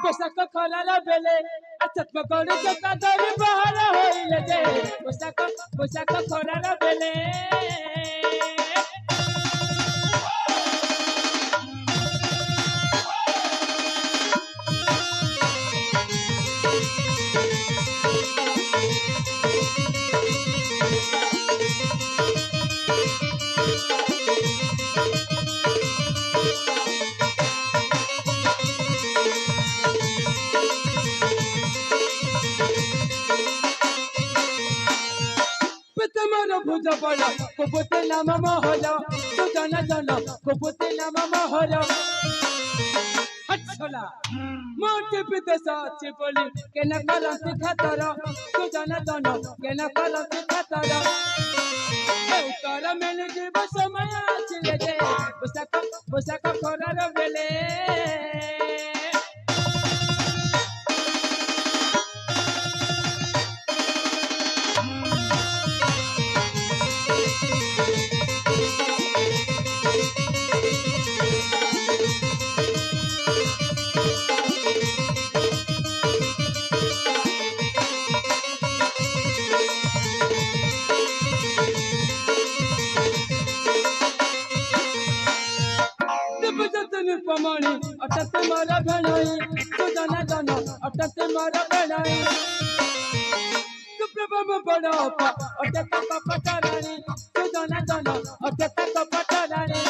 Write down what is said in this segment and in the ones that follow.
पोशाक खराला बेले अचत मकोड़े के कादर बाहर होइले जे पोशाक खराला बेले भुज बड़ा कुपुते नाम महल तू जन जन कुपुते नाम महल हछला मोटे विदेश अछि बोली के न करत खतर तू जन जन के न करत खतर उतर मेले जीव समय आछिले जे पोशाक खरार बेले पमानी अटक मारा भणाई तू जाना जाना अटक मारा भणाई तू प्रभु बड़ा पा अटक का पटारानी तू जाना जाना अटक का पटारानी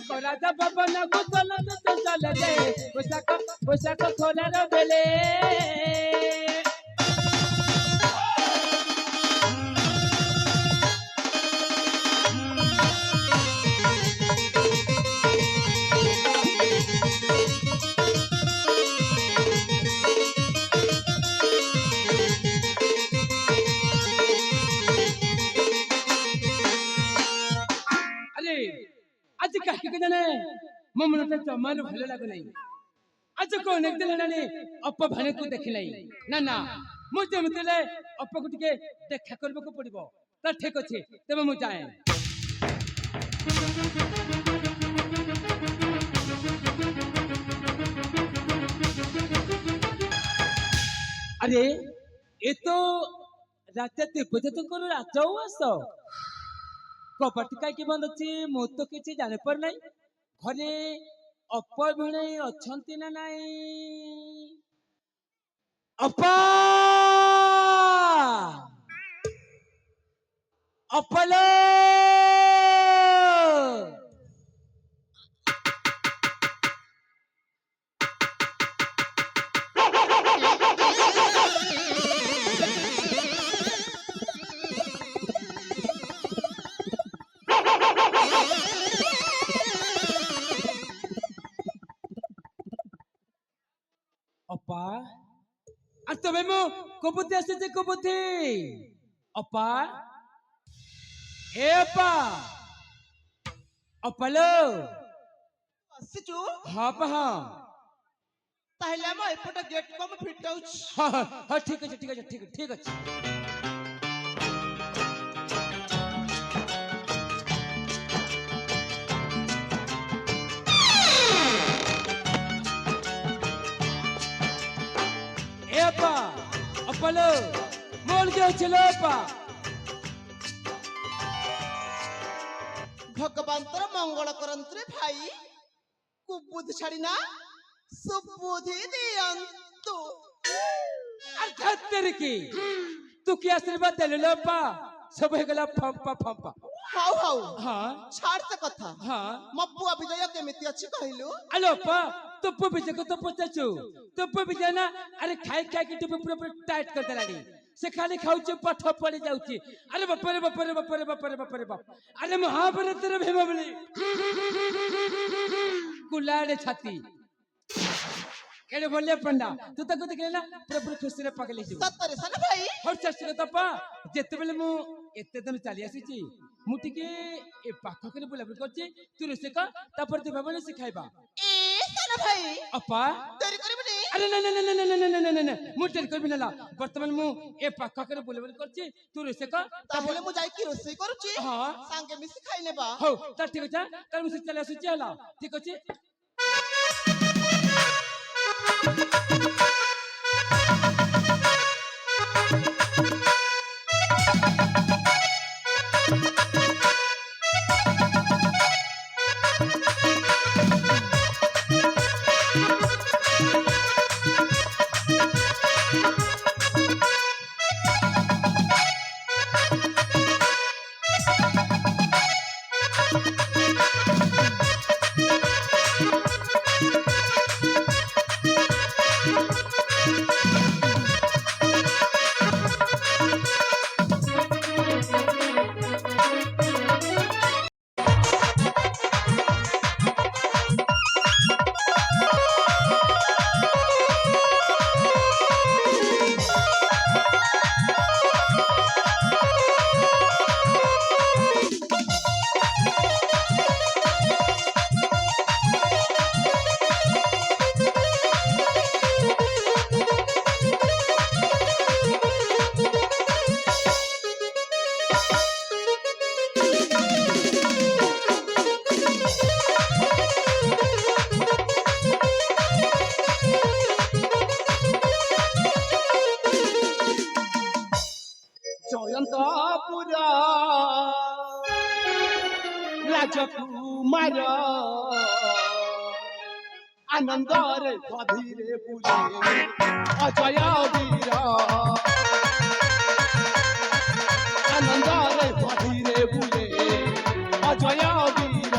तो राजा बाबा ना गुजला तो चल दे पोशाक खोला बेले आज काहे के जाने ममनटा जमानो भलो लागो नहीं आज कोन एक दिन नानी अप्पा भाने को देखिलाई ना ना मुझे मतले अप्पा को टिके देखा करबो को पड़िबो त ठीक अछि तबे मु जाए अरे ए तो राजा ते बजत को राजाओ आसो कपट कहीं बंद अच्छे मो तो किसी जाने पर नहीं घरे अपा भिणे अच्छी ना नहीं अपा अपलो अपा আর তবে মো কবুতে আসছে কবুতে আপা এ আপা অপালো আসিছু হ্যাঁ পা হ্যাঁ তাহলে আমি এপটা গেট কম ফিটাউছি হ্যাঁ হ্যাঁ ঠিক আছে ঠিক আছে ঠিক আছে एपा अपलो मोल के चलो अपा भगवान तर मंगल करंतरे भाई कुबुद्धि छाड़ी ना सुबुद्धि दियंतु अर्थात तेरे की तू क्या आशीर्वाद दे लो अपा सब है गला फंपा फंपा हाउ हाउ हाँ छाड़ से कथा हाँ मप्पु विजय केमिति अछि कहिलु अलो अपा तुप्पु विजय को तो पचाचू तुप्पु विजय ना अरे खाई खाई के टुप्पु पूरा पूरा टाइट कर देलानी से खाली खाउचे पठ पड़ी जाउची अरे बाप रे बाप रे बाप रे बाप रे बाप रे बाप अरे महाभारत रे भीम बली कुलाड़े छाती केड़े बोले पंडा तू तक देख लेना पूरा पूरा खुशी रे पगले छी सत्तरे सन भाई हर चष्ट तपा जेते बेले मु एते दिन चली आसी मु टिके ए पाख करे बुलाबुली करछि तू रोसे का तापर तू भाबले सिखाइबा ए सन भाई अपा तेरी करबनी আরে না না না না না না না না না না মু টের করবি না বর্তমান মু এ পাখা বলে বলে করছি তুই রসে ক তাহলে ମୁଁ ଯାଇକି ରୋଷେଇ କରୁଛି ହଁ ସାଙ୍ଗେ ମିଶି ଖାଇ ନେବା ହଉ ତାର ଠିକ ଅଛି ତାର ମୁଁ ଚলে ଆସୁଛି ହେଲା ଠିକ ଅଛି ଜୟନ୍ତପୁର ରାଜକୁମାର ଆନନ୍ଦରେ ଗଭୀରେ ବୁଲେ ଅଜୟ ବୀର ଆନନ୍ଦରେ ଗଭୀରେ ବୁଲେ ଅଜୟ ବୀର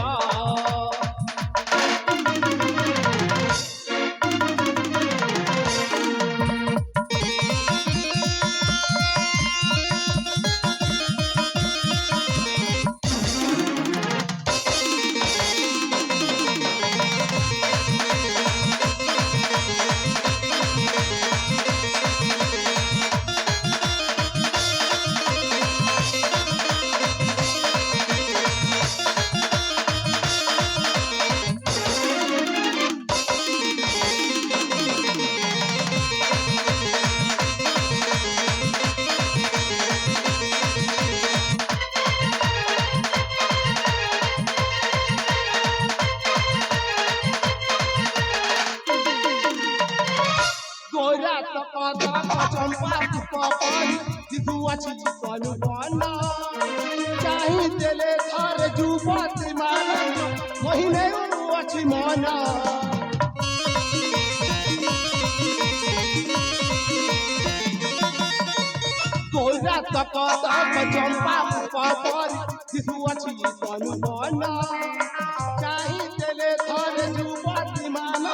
চম্পা পুষ্পপরি শিশু আছে তনুবন চাহি দেলে থরে যুবতী মান মহিনে আছে মন গোরা তক তক চম্পা পুষ্পপরি শিশু আছে তনুবন চাহি দেলে থরে যুবতী মান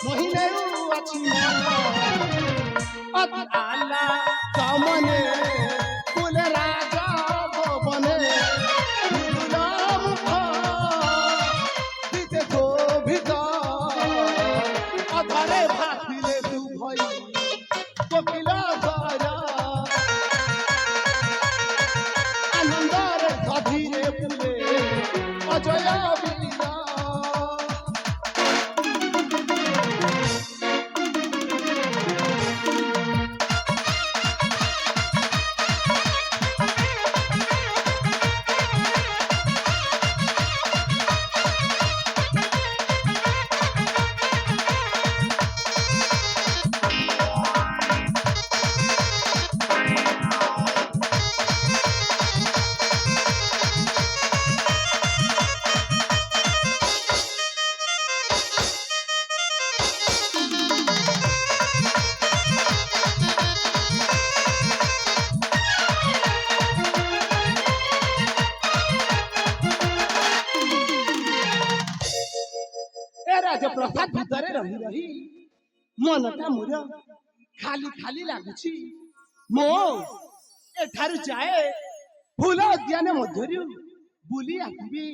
মহিনে আছে মন আলা কমনে ফুল রাজা ভবনে ফুল মুখ দিতে শোভিত অধরে ভাসিলে তু ভই কোকিল স্বর আনন্দরে গভীরে ফুলে অজয় বীর ରାଜପ୍ରସାଦ ଭିତରେ ରହି ରହି ମନଟା ମୋର ଖାଲି ଖାଲି ଲାଗୁଛି ମୁଁ ଏଠାରୁ ଯାଏ ଫୁଲ ଉଦ୍ୟାନ ମଧ୍ୟରୁ ବୁଲି ଆସିବି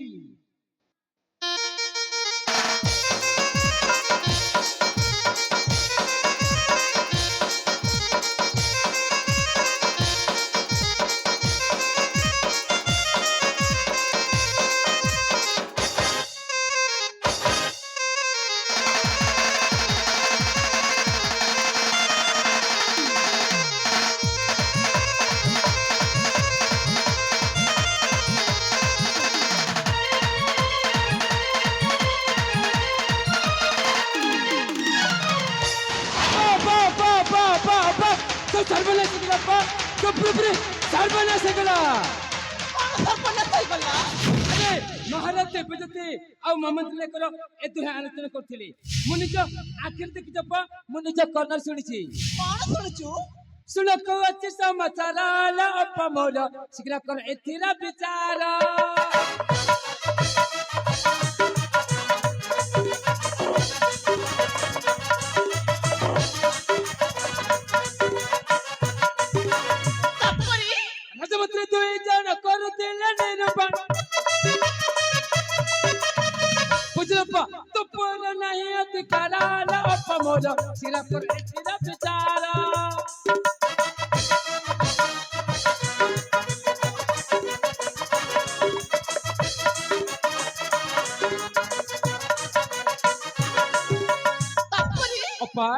ଅପା ତୋ ପୁରା ସର୍ବନାଶ ହେଇଗଲା। କଣ ସର୍ବନାଶ ହେଇଗଲା? ଆରେ ମହାରାଜ ଦେବଜ୍ୟୋତି ଆଉ ମମନ୍ତ୍ରୀଙ୍କର ଏ ଦୁହେଁ ଆଲୋଚନା କରୁଥିଲେ। ମୁଁ ନିଜ ଆଖିରେ ଦେଖିଛି ଅପା, ମୁଁ ନିଜ କର୍ଣ୍ଣରେ ଶୁଣିଛି। କଣ ଶୁଣୁଛୁ? ଶୁଣ କହୁଛି ସମାଚାର ଲୋ ଅପା ମୋର, ଶୀଘ୍ର କର ଏଥିର ବିଚାର। ତାପରେ ରାଜମନ୍ତ୍ରୀ ଦୁଇ ଜଣ କରୁଥିଲେ ନିରୂପଣ। ବୁଝିଲ ଅପା, ତୋ ପୁଅର ନାହିଁ ଅଧିକାର ଲୋ ଅପା ମୋର, ଶୀଘ୍ର କର ଏଥିର ବିଚାର। ତାପରେ ଅପା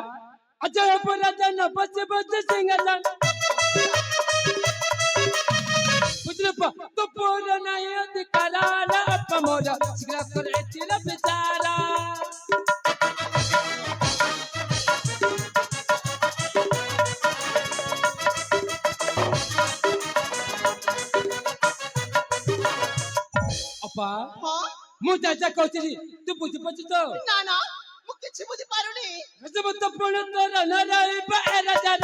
ଅଜୟ ପରାଜନ ବସେ ବସେ ସିଂହାସନ। ବୁଝିଲ ଅପା, ତୋ ପୁଅର ନାହିଁ ଅଧିକାର ଲୋ ଅପା ମୋର, ଶୀଘ୍ର କର ଏଥିର ବିଚାର। ଅପା ହଁ ମୁଁ ଯାହା ଯାହା କହୁଥିଲି ତୁ ବୁଝିପାରୁଛୁ ତ? ନା ନା ମୁଁ କିଛି ବୁଝିପାରୁନି। ରାଜମତ ପୁଣ ତୋର ନ ରହିବ ଏ ରାଜାର।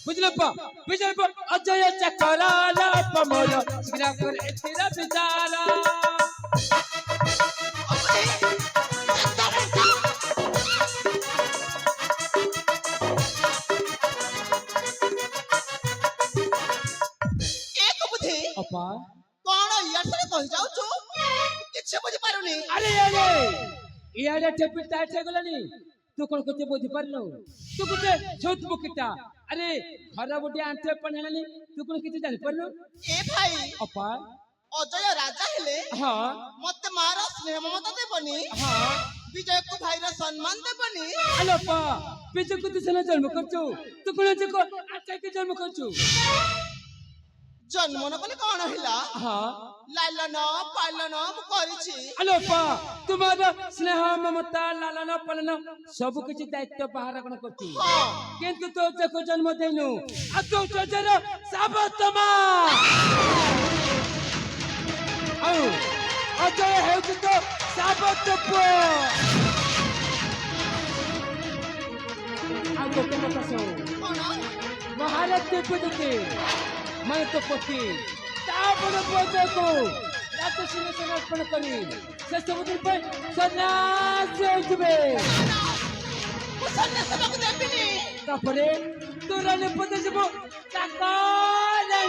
ବୁଝିଲ ଅପା, ବୁଝିଲ ଅପା, ଅଜୟ ଚକର ଲୋ ଅପା ମୋର, ଶୀଘ୍ର କର ଏଥିର ବିଚାର। ଏକ ବୁଦ୍ଧି ଅପା କଣ ଇଆଡେ କହି ଯାଉଛୁ? କିଛି ବୁଝିପାରୁନି। ଆରେ ଆରେ ଇଆଡେ ଟେପି ଟାଇଟ୍ ହେଇଗଲାଣି, ତୁ କଣ କିଛି ବୁଝିପାରିଲୁ? ତୁ ଗୋଟେ ଛୋଟ ବୁକିଟା, ଆରେ ଘର ଗୋଟେ ଆଣ୍ଠେ ପାଣି ହେଲାଣି, ତୁ କଣ କିଛି ଜାଣିପାରିଲୁ? ଏ ଭାଇ ଅପା ଅଜୟ ରାଜା ହେଲେ ହଁ ମତେ ମାର ସ୍ନେହ ମମତା ଦେବନି, ହଁ ବିଜୟକୁ ଭାଇର ସମ୍ମାନ ଦେବନି। ଆଲୋ ଅପା, ବିଜୁକୁ ତୁ ସିନା ଜନ୍ମ କରୁଛୁ, ତୁ କଣ ଆଚାକି ଜନ୍ମ କରୁଛୁ? ଜନ୍ମ ନ କଲେ କଣ ହେଲା? ହଁ ଲାଲନ ପାଲନ ମୁଁ କରିଛି। ଆଲୋ ଅପା, ତୁମର ସ୍ନେହ ମମତା ଲାଲନ ପାଲନ ସବୁ କିଛି ଦାୟିତ୍ୱ ବାହାର କଣ କରୁଛୁ, ହଁ କିନ୍ତୁ ତୋ ଚକୁ ଜନ୍ମ ଦେଇନୁ, ଆଉ ତୋ ଚୋଜର ସାବତମା। ଆଉ ଅଜୟ ହେଉଛି ତ ସାବତ ପୁଅ। ଆଉ ଗୋଟେ କଥା ଶୁଣ, କଣ? ମହାରାଜ ଦେବଜ୍ୟୋତି ମାନେ ତୋ ପତି ତାପରେ ପୁଅକୁ ରାଜ ସିଂହାସନ ଅର୍ପଣ କରି ସେ ସବୁଦିନ ପାଇଁ ସନ୍ନ୍ୟାସ ହେଇଯିବେ। ମୁଁ ସନ୍ନ୍ୟାସ ହେବାକୁ ଦେବିନି। ତାପରେ ତୋର ନିପଦ ଯିବ ଚାକରାଣୀ।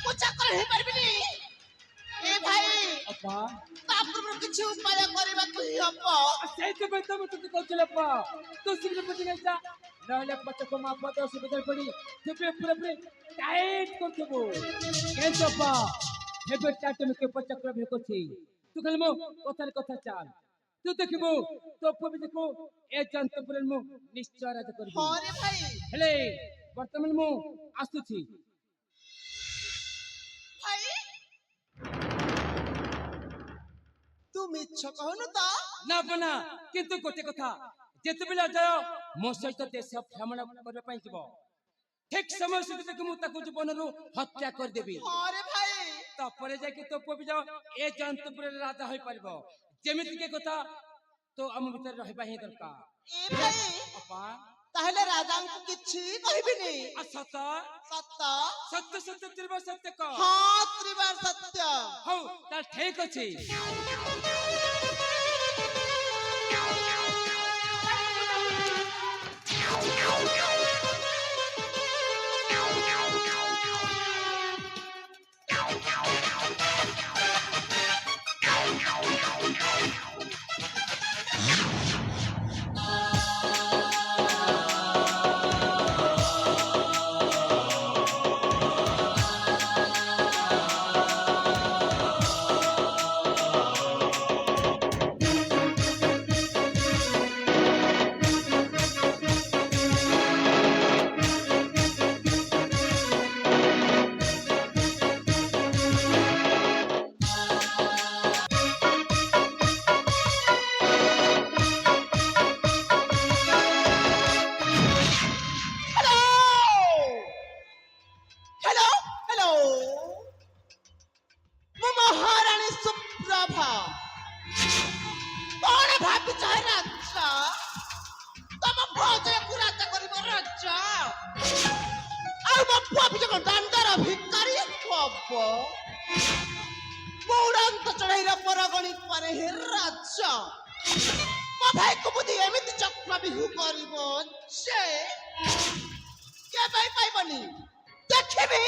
ମୁଁ ଚାକର ହେଇପାରିବିନି। ଏ ଭାଇ ଅପା ତା ପୂର୍ବରୁ କିଛି ଉପାୟ କରିବାକୁ ହିଁ ହବ। ସେଇଥିପାଇଁ ତ ମୁଁ ତୋତେ କହୁଥିଲି ଅପା, ତୁ ଶୀଘ୍ର ବୁଝି ଯାଇଥା, ନହେଲେ ପଛକୁ ମା ପଦ ଅସୁବିଧାରେ ପଡି ତୁମେ ପୁରା ଟାଇଟ୍ କରୁଥିବୁ। କେମିତି ଅପା ଏବେ ଟାଇଟ୍ ଚକ୍ର ଭେ କରୁଛି, ତୁ ଖାଲି ମୋ କଥାରେ କଥା ଚାଲ, ତୁ ଦେଖିବୁ ତୋ ପୁଅ ବି ଦେଖିବୁ ଏ ଯନ୍ତ୍ରପୁରରେ ମୁଁ ନିଶ୍ଚୟ ରାଜ କରିବି। ହଁ ରେ ଭାଇ। ହେଲେ ବର୍ତ୍ତମାନ ମୁଁ ଆସୁଛି। ଭାଇ ତୁ ମିଛ କହୁନୁ ତ? ନା ବନା, କିନ୍ତୁ ଗୋଟେ କଥା, ଯେତେବେଳେ ଅଜୟ ମୋ ସହିତ ଦେଶ ଭ୍ରମଣ କରିବା ପାଇଁ ଯିବ, ଠିକ ସମୟ ସୁଦ୍ଧା ମୁଁ ତାକୁ ଜୀବନରୁ ହତ୍ୟା କରିଦେବି। ହଁ ରେ ଭାଇ। ତାପରେ ଯାଇକି ତୋ ପୁଅ ବି ଯାଅ ଏ ଯନ୍ତ୍ରପୁରରେ ରାଜା ହୋଇପାରିବ। ଯେମିତି କି କଥା ତ ଆମ ଭିତରେ ରହିବା ହିଁ ଦରକାର। ଏ ଭାଇ ଅପା ତାହେଲେ ରାଜାଙ୍କୁ କିଛି କହିବିନି। ସତ ସତ ସତ୍ୟ ସତ୍ୟ ତ୍ରିବାର ସତ୍ୟ କହ। ହଁ ତ୍ରିବାର ସତ୍ୟ। ହଉ ତାହେଲେ ଠିକ ଅଛି। পারে হে রাজা ମୋ ଭାଇକୁ ବୁଦ୍ଧି ଏମିତି ଚକ୍ର ବିହୁ କରିବ ସେ କେବେ ପାଇବନି ଦେଖିବି